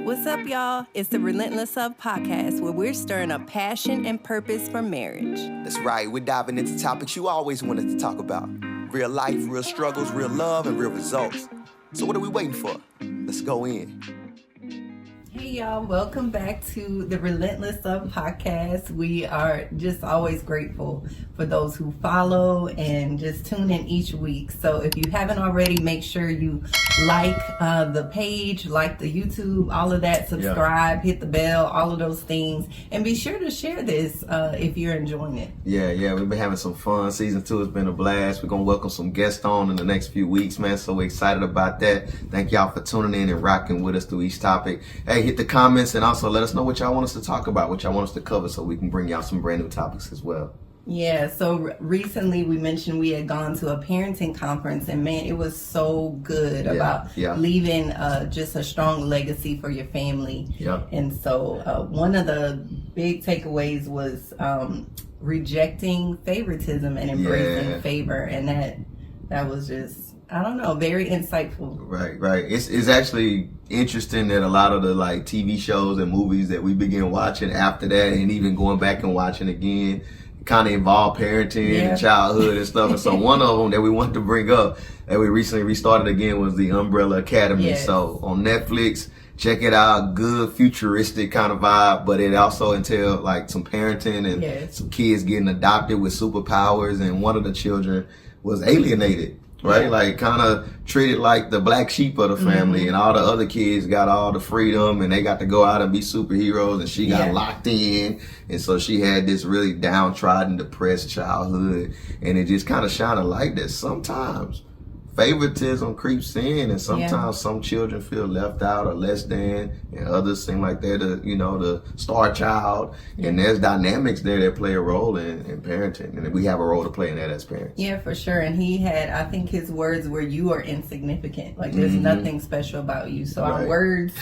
What's up, y'all? It's the Relentless podcast where we're stirring up passion and purpose for marriage. That's right. We're diving into topics you always wanted to talk about. Real life, real struggles, real love, and real results. So what are we waiting for? Let's go in. Hey, y'all. Welcome back to the Relentless podcast. We are just always grateful for those who follow and just tune in each week. So if you haven't already, make sure you like the page, like the YouTube, all of that, subscribe, hit the bell, all of those things. And be sure to share this if you're enjoying it. Yeah, we've been having some fun. Season 2 has been a blast. We're going to welcome some guests on in the next few weeks, man. So we're excited about that. Thank y'all for tuning in and rocking with us through each topic. Hey, hit the comments and also let us know what y'all want us to talk about, what y'all want us to cover, so we can bring y'all some brand new topics as well. Yeah, so recently we mentioned we had gone to a parenting conference, and man, it was so good about leaving just a strong legacy for your family. Yeah. And so one of the big takeaways was rejecting favoritism and embracing favor, and that was just, I don't know, very insightful. Right. It's actually interesting that a lot of the like TV shows and movies that we begin watching after that, and even going back and watching again, kind of involve parenting and childhood and stuff. And so one of them that we wanted to bring up that we recently restarted again was the Umbrella Academy. Yes. So on Netflix, check it out. Good futuristic kind of vibe, but it also entailed like some parenting and some kids getting adopted with superpowers, and one of the children was alienated. Right? Like kind of treated like the black sheep of the family, and all the other kids got all the freedom and they got to go out and be superheroes, and she got locked in. And so she had this really downtrodden, depressed childhood, and it just kind of shined a light that sometimes favoritism creeps in, and sometimes some children feel left out or less than, and others seem like they're the star child. And there's dynamics there that play a role in parenting, and we have a role to play in that as parents. Yeah, for sure. And he had, I think his words were, "You are insignificant. Like there's nothing special about you." So our words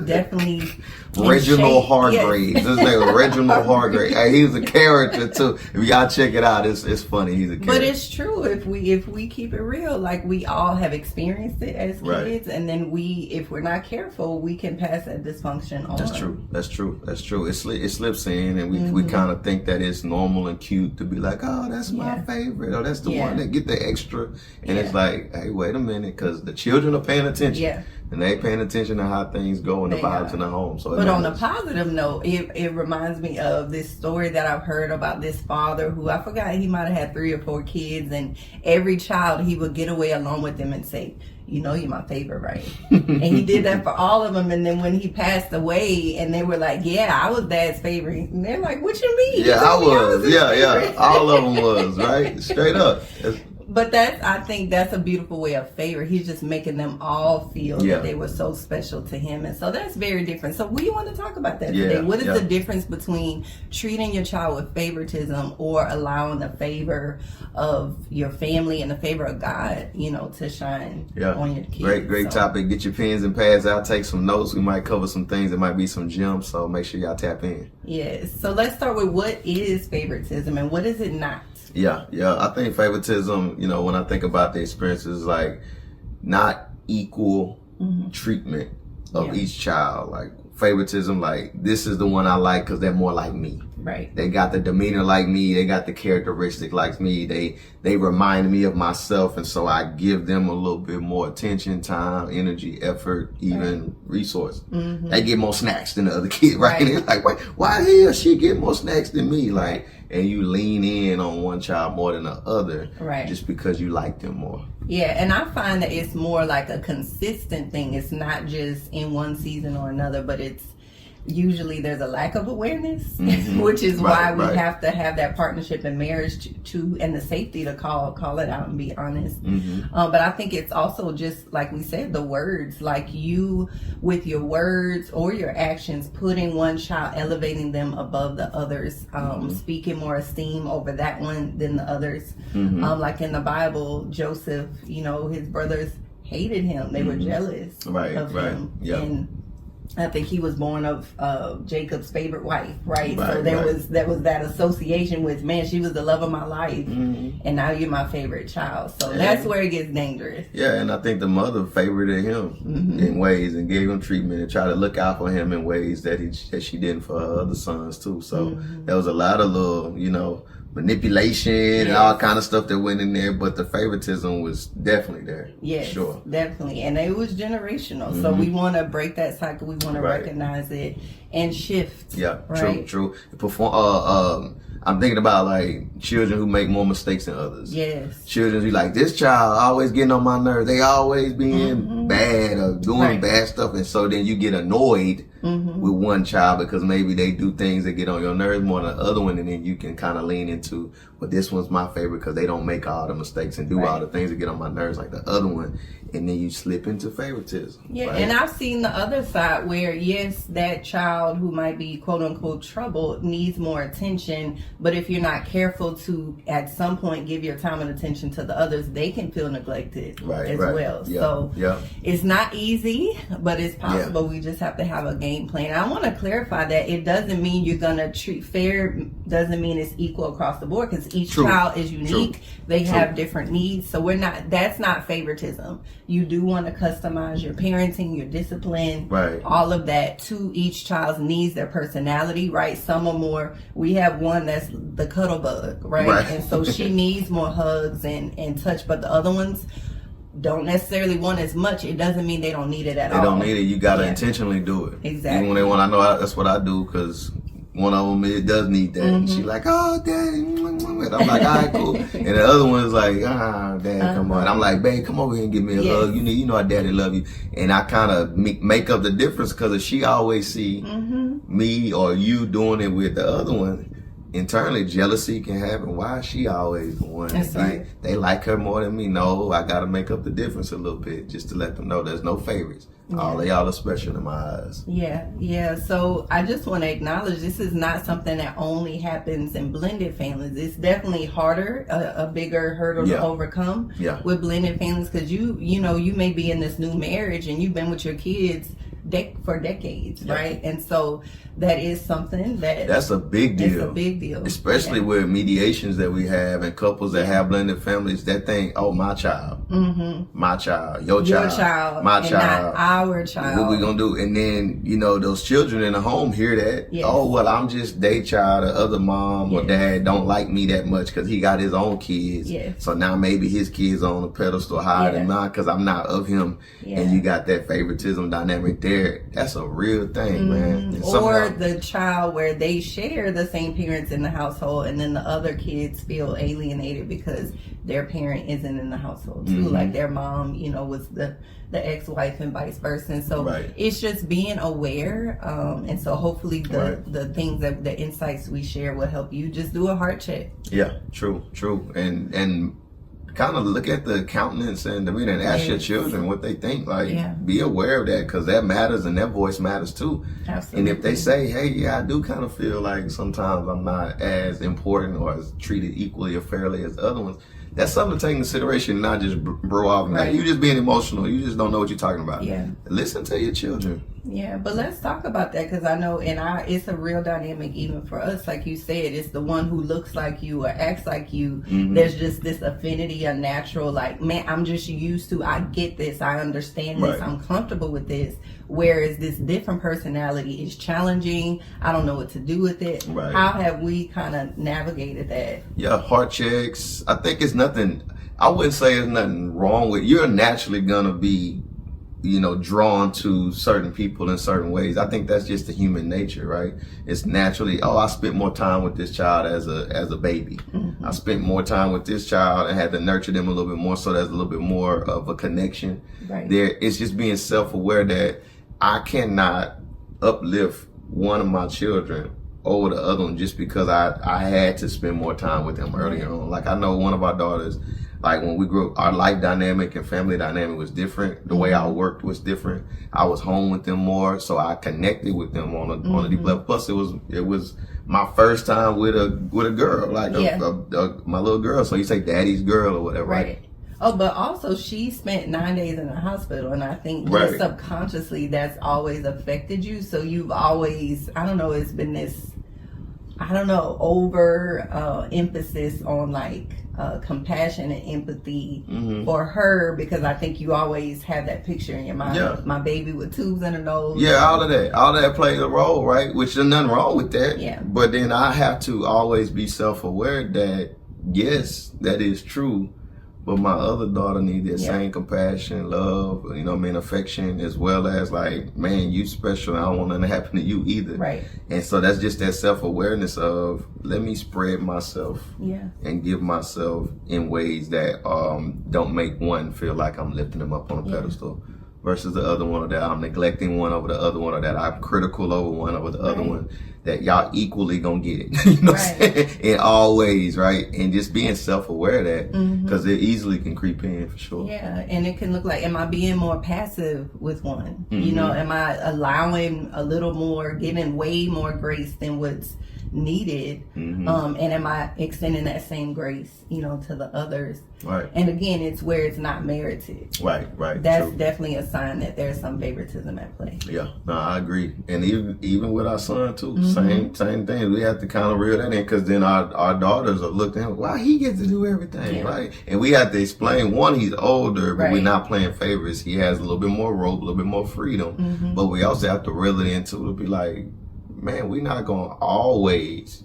definitely. Reginald Hargraves. His name was Reginald Hargraves. Hey, he's a character too. If y'all check it out, it's funny. He's a character. But it's true. If we keep it real, like we all have experienced it as kids, and then if we're not careful, we can pass that dysfunction on. That's true. It slips in, and we kind of think that it's normal and cute to be like, oh, that's my favorite, or that's the one that get the extra. And it's like, hey, wait a minute, because the children are paying attention. Yeah. And they paying attention to how things go and the vibes in the home. So, but on a positive note, it reminds me of this story that I've heard about this father who, I forgot, he might have had 3 or 4 kids, and every child he would get away alone with them and say, "You know, you're my favorite, right?" And he did that for all of them. And then when he passed away, and they were like, "Yeah, I was Dad's favorite," and they're like, "What you mean?" Yeah, I was. Yeah. All of them was, right? Straight up. But I think that's a beautiful way of favor. He's just making them all feel that they were so special to him. And so that's very different. So we want to talk about that today. What is the difference between treating your child with favoritism or allowing the favor of your family and the favor of God, to shine on your kids? Great topic. Get your pens and pads out. Take some notes. We might cover some things. There might be some gems. So make sure y'all tap in. Yes. So let's start with, what is favoritism and what is it not? Yeah. I think favoritism, when I think about the experiences, like not equal treatment of each child. Like favoritism, like this is the one I like because they're more like me. Right. They got the demeanor like me. They got the characteristic like me. They remind me of myself, and so I give them a little bit more attention, time, energy, effort, even resource. They get more snacks than the other kid, right? They're like, why the hell she get more snacks than me? Like, and you lean in on one child more than the other, just because you like them more. Yeah, and I find that it's more like a consistent thing. It's not just in one season or another, but it's usually there's a lack of awareness, which is why we have to have that partnership in marriage to and the safety to call it out and be honest. But I think it's also just like we said, the words, like you with your words or your actions, putting one child, elevating them above the others, speaking more esteem over that one than the others. Like in the Bible, Joseph, his brothers hated him. They were jealous of him. And I think he was born of Jacob's favorite wife, right? So there was that association with, man, she was the love of my life, and now you're my favorite child. So that's where it gets dangerous. Yeah, and I think the mother favorited him in ways and gave him treatment and tried to look out for him in ways that she didn't for her other sons too. So there was a lot of little, manipulation and all kind of stuff that went in there, but the favoritism was definitely there. Yes, sure, definitely, and it was generational. So we want to break that cycle. We want to recognize it and shift. Yeah, right? True. I'm thinking about like children who make more mistakes than others. Yes. Children who like, this child always getting on my nerves. They always being bad or doing bad stuff. And so then you get annoyed with one child because maybe they do things that get on your nerves more than the other one. And then you can kind of lean into, well, this one's my favorite because they don't make all the mistakes and do all the things that get on my nerves like the other one. And then you slip into favoritism. Yeah, and I've seen the other side where, yes, that child who might be quote unquote troubled needs more attention, but if you're not careful to at some point give your time and attention to the others, they can feel neglected as well. Yeah. So it's not easy, but it's possible. We just have to have a game plan. I want to clarify that it doesn't mean you're going to treat fair, doesn't mean it's equal across the board, because each child is unique. They have different needs. So that's not favoritism. You do want to customize your parenting, your discipline, all of that to each child's needs, their personality, right? Some are more, we have one that's the cuddle bug, right? And so she needs more hugs and touch, but the other ones don't necessarily want as much. It doesn't mean they don't need it at all. They don't need it. You got to intentionally do it. Exactly. Even when they want, I know that's what I do, because one of them, it does need that. And she like, oh, Daddy. And I'm like, all right, cool. And the other one's like, Dad, come on. And I'm like, babe, come over here and give me a hug. You know our daddy love you. And I kind of make up the difference, because if she always see me or you doing it with the other one, internally jealousy can happen. Why is she always the one? That's right. They like her more than me. No, I got to make up the difference a little bit just to let them know there's no favorites. All of y'all are special in my eyes. Yeah. So I just want to acknowledge this is not something that only happens in blended families. It's definitely harder, a bigger hurdle to overcome with blended families, because you may be in this new marriage and you've been with your kids for decades, right? And so that is something that's a big deal. It's a big deal, especially with mediations that we have and couples that have blended families. That thing, my child, my child, your child, my child, not our child. What we gonna do? And then those children in the home hear that. Oh well, I'm just their child. The other mom or dad don't like me that much because he got his own kids. So now maybe his kids are on a pedestal higher than mine because I'm not of him. And you got that favoritism dynamic there. That's a real thing, man. Or the child where they share the same parents in the household, and then the other kids feel alienated because their parent isn't in the household too. Like their mom, was the ex-wife and vice versa. And so it's just being aware. And so hopefully the things the insights we share will help you just do a heart check. Yeah, true. And kind of look at the countenance and demeanor and ask your children what they think. Like, be aware of that, because that matters and their voice matters too. Absolutely. And if they say, hey, I do kind of feel like sometimes I'm not as important or as treated equally or fairly as the other ones, that's something to take into consideration, not just bro off. Like, you just being emotional. You just don't know what you're talking about. Listen to your children. Yeah, but let's talk about that, because I know it's a real dynamic even for us. Like you said, it's the one who looks like you or acts like you. There's just this affinity, a natural, like, man, I'm just used to, I get this, I understand this, I'm comfortable with this. Whereas this different personality is challenging. I don't know what to do with it. How have we kind of navigated that? Yeah, heart checks. I think it's nothing, I wouldn't say there's nothing wrong with, you're naturally going to be drawn to certain people in certain ways. I think that's just the human nature, right? It's naturally, I spent more time with this child as a baby. I spent more time with this child and had to nurture them a little bit more, so there's a little bit more of a connection there. It's just being self-aware that I cannot uplift one of my children over the other one just because I had to spend more time with them earlier on. Like, I know one of our daughters, like, when we grew up, our life dynamic and family dynamic was different. The way I worked was different. I was home with them more, so I connected with them on a deep level. Plus, it was my first time with a girl, like my little girl. So you say daddy's girl or whatever, right? Oh, but also she spent 9 days in the hospital, and I think just subconsciously that's always affected you. So you've always, I don't know, it's been this, I don't know, over emphasis on like compassion and empathy for her, because I think you always have that picture in your mind of my baby with tubes in her nose. Yeah, all of that plays a role, right? Which there's nothing wrong with that. Yeah. But then I have to always be self-aware that yes, that is true. But my other daughter needs that same compassion, love, affection, as well as like, man, you special. I don't want nothing to happen to you either. Right. And so that's just that self-awareness of, let me spread myself and give myself in ways that don't make one feel like I'm lifting them up on a pedestal versus the other one, or that I'm neglecting one over the other one, or that I'm critical over one over the other one. That y'all equally gonna get it, you know what I'm saying? In all ways, right? And just being self-aware of that, because it easily can creep in for sure. Yeah, and it can look like, am I being more passive with one? You know, am I allowing a little more, giving way more grace than what's needed? And am I extending that same grace, to the others? Right. And again, it's where it's not merited. Right. That's definitely a sign that there's some favoritism at play. Yeah, no, I agree. And even with our son too, same thing. We have to kind of reel that in, because then our daughters are looking at him, wow, he gets to do everything, right? And we have to explain, one, he's older, but we're not playing favorites. He has a little bit more rope, a little bit more freedom. But we also have to reel it into to be like, man, we're not going to always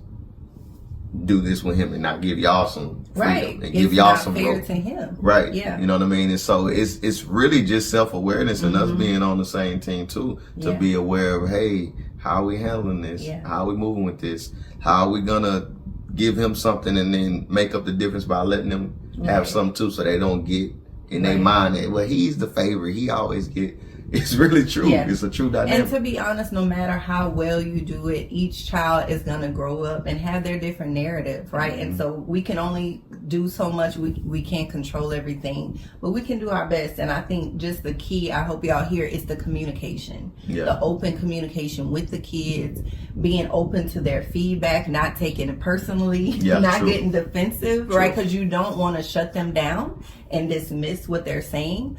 do this with him and not give y'all some freedom and give y'all some fair rope. To him. Right. Yeah. You know what I mean? And so it's really just self-awareness and us being on the same team too, to be aware of, hey, how are we handling this? How are we moving with this? How are we gonna give him something and then make up the difference by letting them have something too, so they don't get in their mind that, well, he's the favorite, he always get. It's really true. Yeah. It's a true dynamic. And to be honest, no matter how well you do it, each child is going to grow up and have their different narrative, right? And so we can only do so much. We can't control everything, but we can do our best. And I think just the key, I hope y'all hear, is the communication. The open communication with the kids, being open to their feedback, not taking it personally, not getting defensive, right? Because you don't want to shut them down and dismiss what they're saying.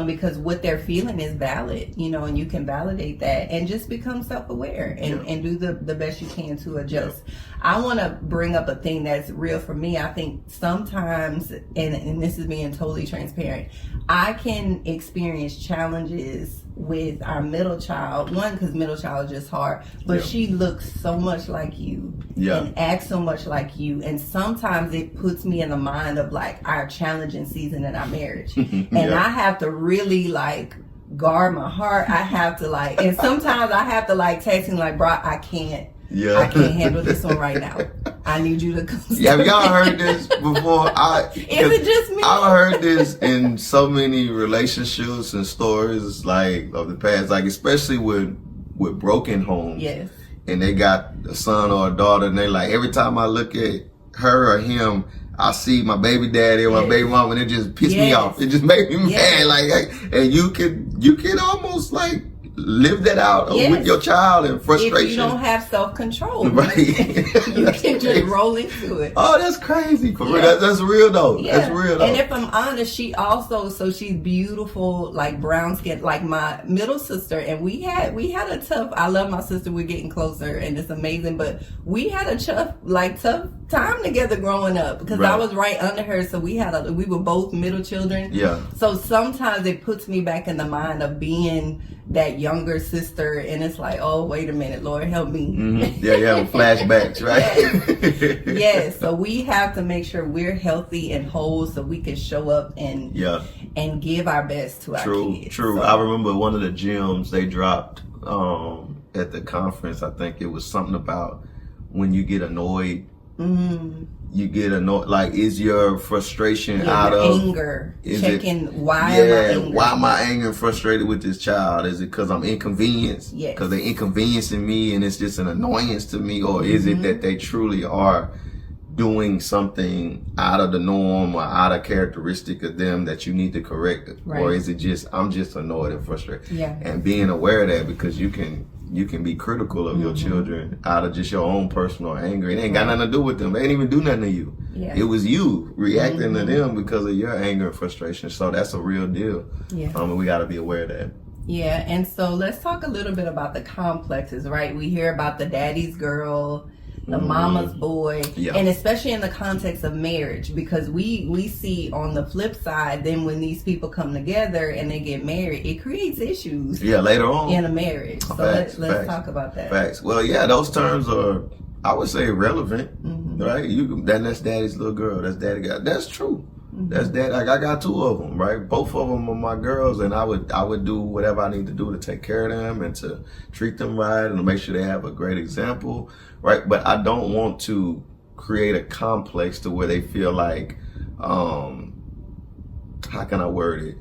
Because what they're feeling is valid, and you can validate that, and just become self-aware and do the best you can to adjust. I want to bring up a thing that's real for me. I think sometimes, and this is being totally transparent, I can experience challenges with our middle child. One, because middle child is just hard, but she looks so much like you and acts so much like you, and sometimes it puts me in the mind of like our challenging season in our marriage, and I have to really like guard my heart. I have to like, and sometimes I have to like text him like, bro, I can't handle this one right now. I need you to come. Have y'all heard this before? Is it just me? I've heard this in so many relationships and stories like of the past, like especially with broken homes. Yes. And they got a son or a daughter, and they like, every time I look at her or him, I see my baby daddy or my baby mama, and it just pissed me off. It just made me mad. Like, and you can almost like live that out with your child and frustration. If you don't have self-control, right? You can just roll into it. Oh, that's crazy. For real. That's real though. That's real though. And if I'm honest, she's beautiful, like brown skin, like my middle sister. And we had a tough, I love my sister, we're getting closer and it's amazing, but we had a tough time together growing up, because I was right under her. So we were both middle children. Yeah. So sometimes it puts me back in the mind of being that younger sister, and it's like, oh, wait a minute, Lord help me. Yeah, flashbacks, right? Yes. So we have to make sure we're healthy and whole, so we can show up and give our best to our kids. True. So, I remember one of the gems they dropped at the conference. I think it was something about when you get annoyed. You get annoyed. Like, is your frustration out of anger? Why am I angry and frustrated with this child? Is it because I'm inconvenienced? Yes. Because they're inconveniencing me and it's just an annoyance to me? Or is it that they truly are doing something out of the norm or out of characteristic of them that you need to correct? Right. Or is it just, I'm just annoyed and frustrated? Yeah. And being aware of that, because you can you can be critical of your children out of just your own personal anger. It ain't got nothing to do with them. They ain't even do nothing to you. Yeah. It was you reacting to them because of your anger and frustration. So that's a real deal. Yeah. And we got to be aware of that. Yeah, and so let's talk a little bit about the complexes, right? We hear about the daddy's girl, the mama's boy, and especially in the context of marriage, because we see on the flip side, then when these people come together and they get married, it creates issues. Yeah, later on in a marriage. So let's talk about that. Facts. Well, yeah, those terms are, I would say, relevant, right? That's daddy's little girl. That's daddy guy. That's true. That's that. Like, I got 2 of them, right? Both of them are my girls, and I would do whatever I need to do to take care of them and to treat them right and to make sure they have a great example, right? But I don't want to create a complex to where they feel like, how can I word it?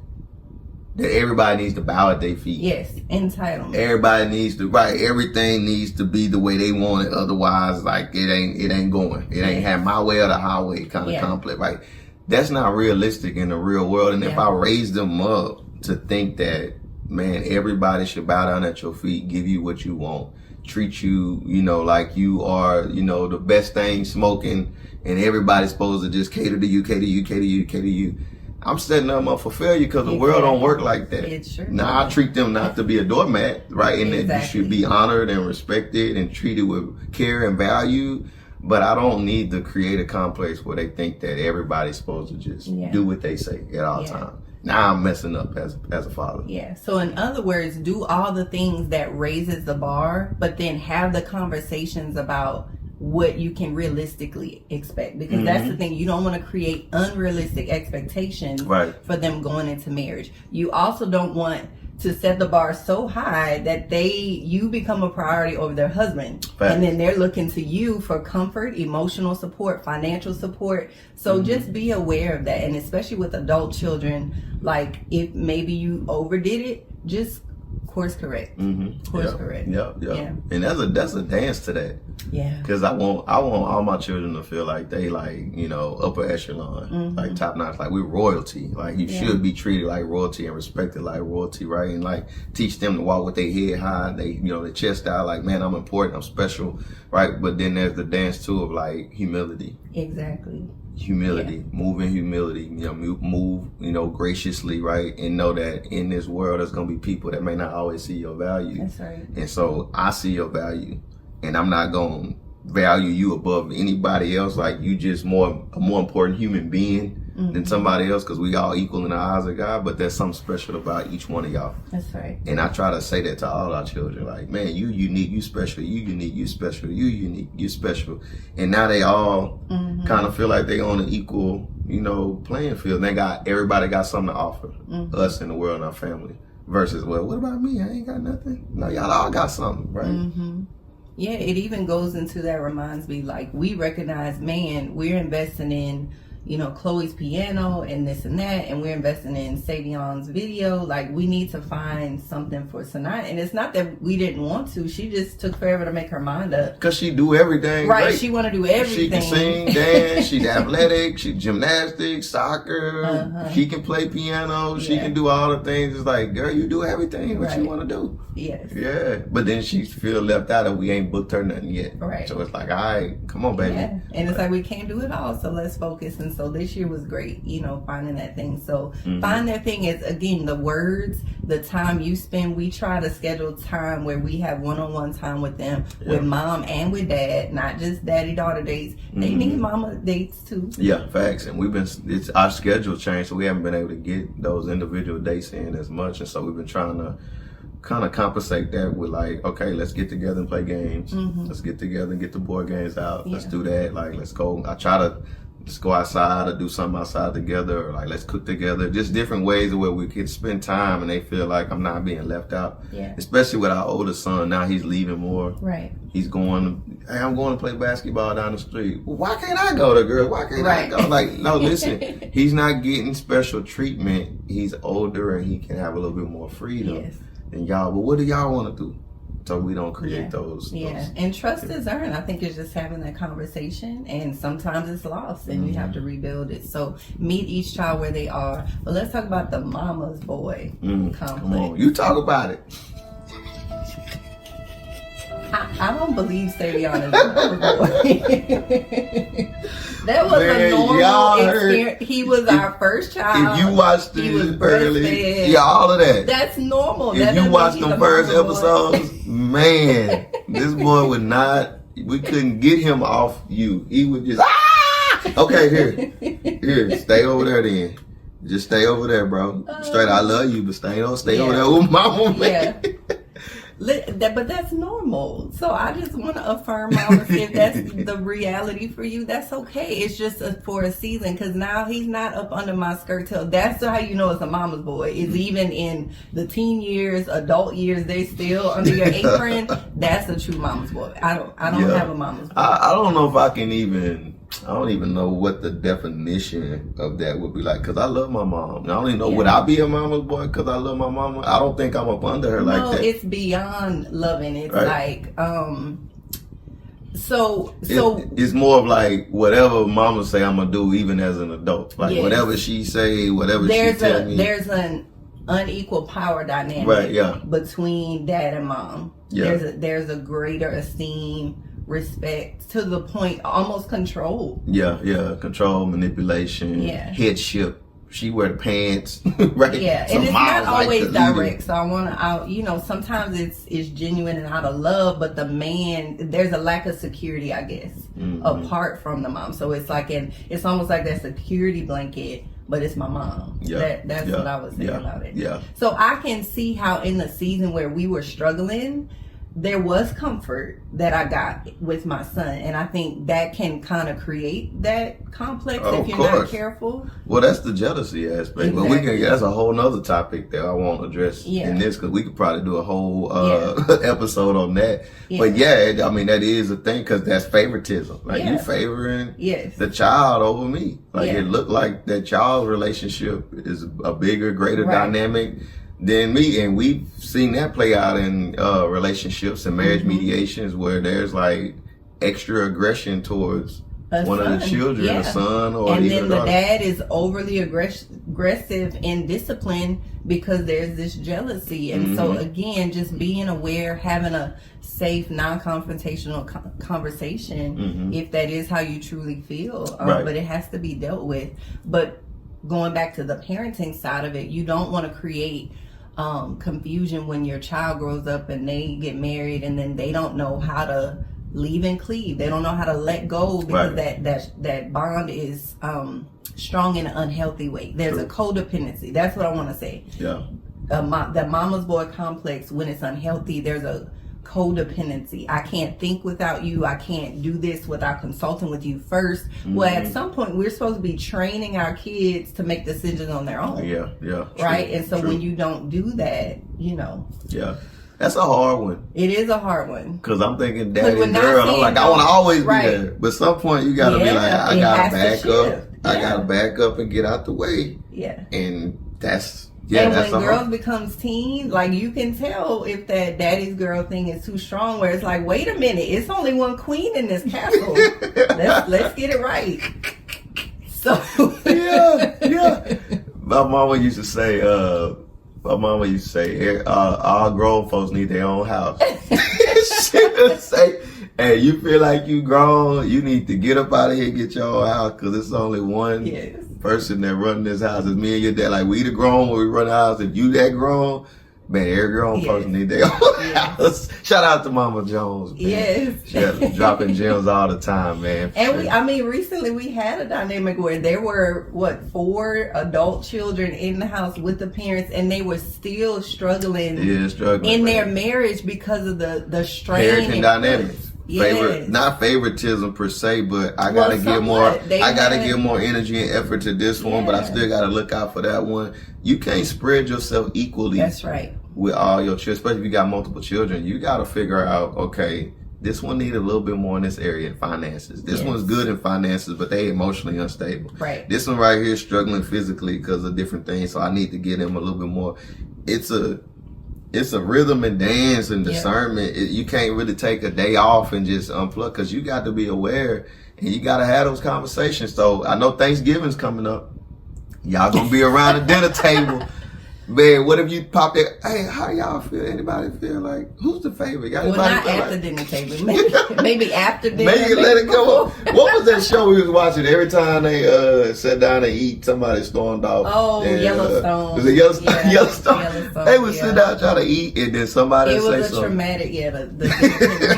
That everybody needs to bow at their feet. Yes, entitlement. Everybody needs to, right? Everything needs to be the way they want it. Otherwise, like it ain't going. It ain't have my way or the highway kind of complex, right? That's not realistic in the real world. And if I raise them up to think that, man, everybody should bow down at your feet, give you what you want, treat you, like you are, the best thing smoking, and everybody's supposed to just cater to you, I'm setting them up for failure because the world don't work like that. It's true. Now, I treat them not to be a doormat, right? And that you should be honored and respected and treated with care and value. But I don't need to create a complex where they think that everybody's supposed to just do what they say at all times. Now I'm messing up as a father. Yeah. So in other words, do all the things that raises the bar, but then have the conversations about what you can realistically expect. Because that's the thing. You don't want to create unrealistic expectations for them going into marriage. You also don't want to set the bar so high that you become a priority over their husband. Facts. And then they're looking to you for comfort, emotional support, financial support. So just be aware of that. And especially with adult children, like if maybe you overdid it, just course correct. Course correct. Yeah. And that's a dance to that. Yeah. Because I want all my children to feel like they upper echelon, like top notch, like we're royalty. Like you should be treated like royalty and respected like royalty, right? And like teach them to walk with their head high, their chest out, like, man, I'm important, I'm special, right? But then there's the dance too of like humility. Exactly. Humility, move in humility, move, graciously, right? And know that in this world, there's going to be people that may not always see your value. That's right. And so I see your value, and I'm not going to value you above anybody else. Like you just a more important human being than somebody else, because we all equal in the eyes of God, but there's something special about each one of y'all. That's right. And I try to say that to all our children, like, man, you unique, you special, you unique, you special, you unique, you special. And now they all kind of feel like they on an equal, playing field. And everybody got something to offer us in the world and our family. Versus, well, what about me? I ain't got nothing. No, y'all all got something, right? Yeah, it even goes into that, reminds me, like, we recognize, man, we're investing in, Chloe's piano and this and that, and we're investing in Savion's video. Like, we need to find something for Sanaa. And it's not that we didn't want to. She just took forever to make her mind up. Because she do everything. Right, great. She want to do everything. She can sing, dance, she's athletic, she gymnastics, soccer, she can play piano, she can do all the things. It's like, girl, you do everything what you want to do. Yes. Yeah, but then she feel left out and we ain't booked her nothing yet. Right. So it's like, all right, come on, baby. Yeah. And it's like, we can't do it all, so let's focus. And so this year was great, finding that thing. So find that thing is, again, the words, the time you spend. We try to schedule time where we have one-on-one time with them, with mom and with dad, not just daddy-daughter dates. They need mama dates too. Yeah, facts. And it's our schedule changed, so we haven't been able to get those individual dates in as much. And so we've been trying to kind of compensate that with like, okay, let's get together and play games. Let's get together and get the board games out. Let's do that. Like, let's go. I try to just go outside or do something outside together, or like, let's cook together. Just different ways where we can spend time and they feel like I'm not being left out. Yeah. Especially with our oldest son. Now he's leaving more. Right. He's going, hey, I'm going to play basketball down the street. Well, why can't I go to girl? Why can't I go? Like, no, listen, he's not getting special treatment. He's older and he can have a little bit more freedom than y'all. But what do y'all want to do? So we don't create those. And trust is earned. I think it's just having that conversation, and sometimes it's lost and you have to rebuild it. So meet each child where they are. But let's talk about the mama's boy conflict. Come on, you talk about it. I don't believe Savion is a mama's boy. That was a normal experience. He was our first child. If you watched the early, all of that. That's normal. If you watched the first episodes, man, this boy would not. We couldn't get him off you. He would just Okay, here, stay over there then. Just stay over there, bro. Straight, I love you, but stay over there with mama, man. Yeah. But that's normal. So I just want to affirm, Mama, if that's the reality for you, that's okay. It's just for a season, because now he's not up under my skirt till. That's how you know it's a mama's boy. It's even in the teen years, adult years, they still under your apron. That's a true mama's boy. I don't have a mama's boy. I don't know if I can even. I don't even know what the definition of that would be like, because I love my mom. I don't even know, would I be a mama's boy because I love my mama? I don't think I'm up under her like that. No, it's beyond loving. It's right? So it's more of like whatever mama say I'm gonna do, even as an adult. Like whatever she say, whatever she tell me. There's an unequal power dynamic between dad and mom. Yeah. There's a greater esteem, respect, to the point almost control. Control, manipulation, headship. She wear the pants, right? Yeah, and it's not always direct. So I want to, sometimes it's genuine and out of love, but the man, there's a lack of security, I guess, apart from the mom. So it's like it's almost like that security blanket, but it's my mom. That's what I was saying about it. Yeah. So I can see how in the season where we were struggling, there was comfort that I got with my son, and I think that can kind of create that complex if you're not careful. Well, that's the jealousy aspect. Exactly. But that's a whole nother topic that I won't address in this, because we could probably do a whole episode on that. But I mean, that is a thing, because that's favoritism. Like you favoring the child over me. Like it looked like that child's relationship is a bigger, greater dynamic than me, and we've seen that play out in relationships and marriage mediations where there's like extra aggression towards one of the children, a son, or and even then the dad is overly aggressive in discipline because there's this jealousy. And so again, just being aware, having a safe, non-confrontational conversation, if that is how you truly feel, but it has to be dealt with. But going back to the parenting side of it, you don't want to create confusion when your child grows up and they get married and then they don't know how to leave and cleave. They don't know how to let go because that bond is strong in an unhealthy way. There's a codependency. That's what I want to say. Yeah. The mama's boy complex, when it's unhealthy, there's a codependency. I can't think without you. I can't do this without consulting with you first. Well, at some point, we're supposed to be training our kids to make decisions on their own. Right? And so when you don't do that, Yeah. That's a hard one. It is a hard one. Because I'm thinking daddy and girl. I'm like, I want to always be there. But at some point, you got to be like, I got to back up. I got to back up and get out the way. Yeah. And that's... and when girls becomes teen, like you can tell if that daddy's girl thing is too strong, where it's like, wait a minute, it's only one queen in this castle. let's get it right. So My mama used to say, all grown folks need their own house. She would say, hey, you feel like you grown, you need to get up out of here and get your own house, because it's only one person that run this house. Is me and your dad. Like, we the grown when we run the house. If you that grown, man, every grown person need their own house. Shout out to Mama Jones, man. Yes. Dropping gems all the time, man. And recently we had a dynamic where there were, 4 adult children in the house with the parents, and they were still struggling in their marriage because of the strain. Parenting dynamics. Not favoritism per se, but I gotta give more. I gotta give more energy and effort to this one, but I still gotta look out for that one. You can't spread yourself equally. That's right. With all your children, especially if you got multiple children, you gotta figure out, okay, this one need a little bit more in this area in finances. This one's good in finances, but they emotionally unstable. Right. This one right here is struggling physically because of different things, so I need to get him a little bit more. It's a rhythm and dance and discernment. You can't really take a day off and just unplug, because you got to be aware and you got to have those conversations. So I know Thanksgiving's coming up. Y'all gonna be around the dinner table. Man, what if you popped it? Hey, how y'all feel? Anybody feel like, who's the favorite? Well, not at the dinner table. Maybe after dinner. Maybe let it go. What was that show we was watching? Every time they sat down and eat, somebody stormed off. Oh, Yellowstone. Was it Yellowstone? Yeah, Yellowstone. They would sit down trying to eat, and then somebody would say something. It was a traumatic, you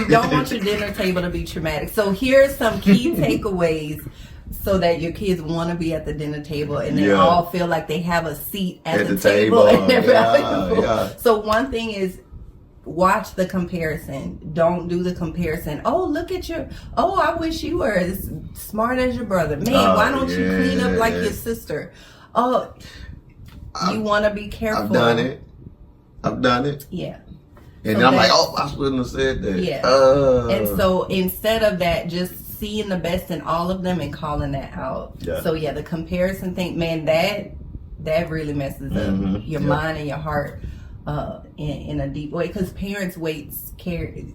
don't want your dinner table to be traumatic. So here's some key takeaways so that your kids want to be at the dinner table and they all feel like they have a seat at the table and they're valuable. Yeah. So one thing is, watch the comparison. Don't do the comparison. Oh, look at I wish you were as smart as your brother. Man, why don't you clean up like your sister? Oh, you want to be careful. I've done it. Yeah. And then I'm like, I shouldn't have said that. Yeah. And so instead of that, just seeing the best in all of them and calling that out. Yeah. So the comparison thing, man, that really messes up your mind and your heart in a deep way, because parents' voices carry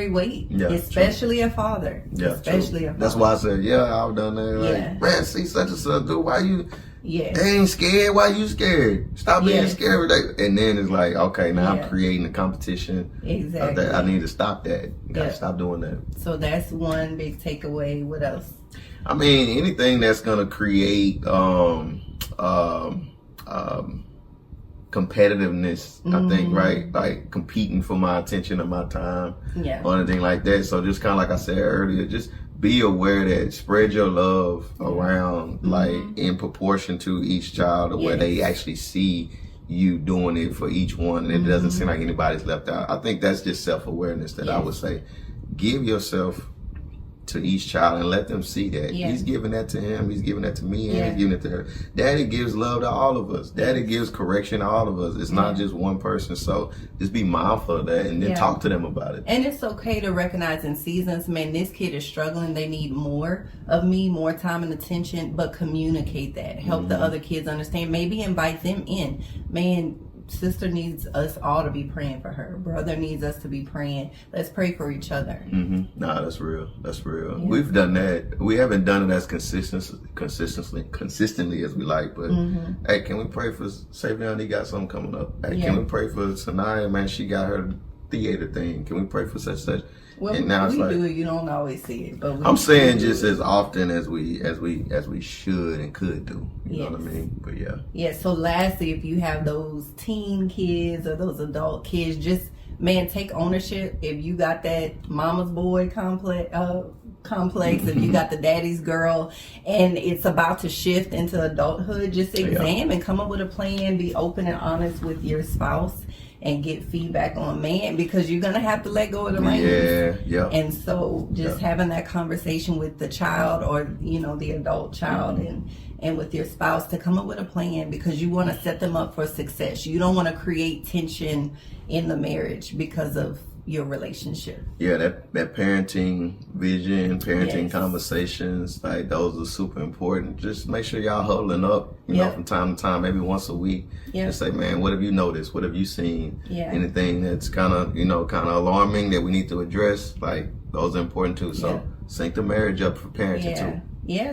weight, especially a father. Yeah, especially a father. That's why I said, I've done that. Like, man, see such and such, dude. Why you? They ain't scared. Why you scared? Stop being scared. And then it's like, okay, now I'm creating a competition. Exactly. I need to stop that. Gotta stop doing that. So that's one big takeaway. What else? I mean, anything that's gonna create competitiveness, I think, right? Like competing for my attention and my time, or anything like that. So just kind of like I said earlier, just be aware that spread your love around, like in proportion to each child, or where they actually see you doing it for each one, and it doesn't seem like anybody's left out. I think that's just self-awareness that I would say. Give yourself to each child and let them see that he's giving that to him, he's giving that to me, and he's giving it to her. Daddy gives love to all of us. Daddy gives correction to all of us. It's not just one person. So just be mindful of that, and then talk to them about it. And it's okay to recognize in seasons, man, this kid is struggling. They need more of me, more time and attention, but communicate that. Help the other kids understand. Maybe invite them in. Man, sister needs us all to be praying for her. Brother needs us to be praying. Let's pray for each other. Nah, that's real. That's real. We've done that. We haven't done it as consistently as we like, but hey, can we pray for Savion? He got something coming up. Hey, can we pray for Sanaya? Man, she got her theater thing. Can we pray for such? Well, and now we do it. You don't always see it, but I'm saying just as often as we should and could do. You know what I mean? But So lastly, if you have those teen kids or those adult kids, just take ownership. If you got that mama's boy complex, if you got the daddy's girl, and it's about to shift into adulthood, just examine, come up with a plan, be open and honest with your spouse, and get feedback on because you're gonna have to let go of the reins. And so just having that conversation with the child, or the adult child, and with your spouse, to come up with a plan, because you want to set them up for success. You don't want to create tension in the marriage because of your relationship. That parenting vision, parenting conversations, like those are super important. Just make sure y'all huddling up, from time to time, maybe once a week. Just say, man, what have you noticed? What have you seen? Anything that's kind of alarming that we need to address? Like, those are important too. So sync the marriage up for parenting too.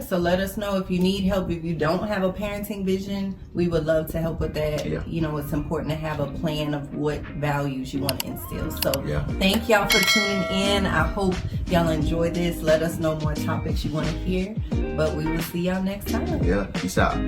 So let us know if you need help. If you don't have a parenting vision, we would love to help with that. It's important to have a plan of what values you want to instill. So thank y'all for tuning in. I hope y'all enjoy this. Let us know more topics you want to hear. But we will see y'all next time. Peace out.